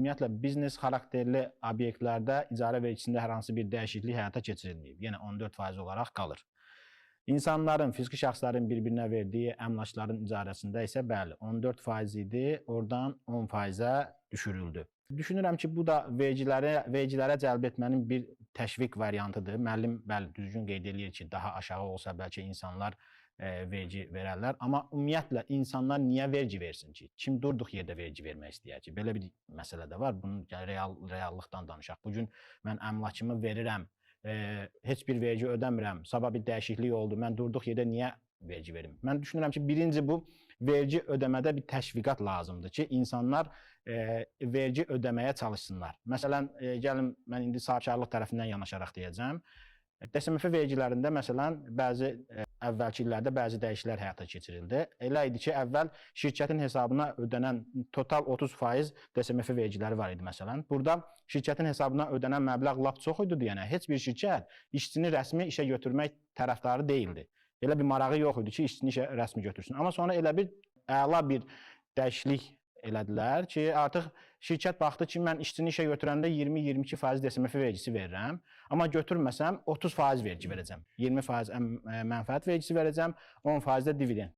Ümumiyyətlə, biznes xarakterli obyektlərdə icarə vergisində hər hansı bir dəyişiklik həyata keçirilməyib. Yenə 14% olaraq qalır. İnsanların, fiziki şəxslərin bir-birinə verdiyi əmlakların icarəsində isə bəli, 14% idi, oradan 10%-ə düşürüldü. Düşünürəm ki, bu da vergilərə cəlb etmənin bir təşviq variantıdır. Müəllim, bəli, düzgün qeyd eləyir ki, daha aşağı olsa bəlkə insanlar vergi verərlər. Amma ümumiyyətlə, insanlar niyə vergi versin ki? Kim durduq yerdə vergi vermək istəyər ki? Belə bir məsələ də var. Bunun reallıqdan danışaq. Bugün mən əmlakımı verirəm, heç bir vergi ödəmirəm, sabah bir dəyişiklik oldu, mən durduq yerdə niyə vergi verim? Mən düşünürəm ki, birinci bu vergi ödəmədə bir təşviqat lazımdır ki, insanlar vergi ödəməyə çalışsınlar. Məsələn, gəlin, mən indi sahibkarlıq tərəfindən yanaşaraq deyəcəm. DSMF vergilərində, məsələn, bəzi əvvəlki illərdə bəzi dəyişikliklər həyata keçirildi. Elə idi ki, əvvəl şirkətin hesabına ödənən total 30% DSMF vergiləri var idi, məsələn. Burada şirkətin hesabına ödənən məbləğ lap çox idi, yəni heç bir şirkət işçini rəsmi işə götürmək tərəfdarı deyildi. Elə bir marağı yox idi ki, işçini işə rəsmi götürsün. Amma sonra elə bir əla bir dəyişiklik elədilər ki, artıq şirkət baxdı ki, mən işçini işə götürəndə 20-22% DSMF vergisi verirəm, amma götürməsəm 30% vergi verəcəm, 20% mənfəət vergisi verəcəm, 10% də dividend.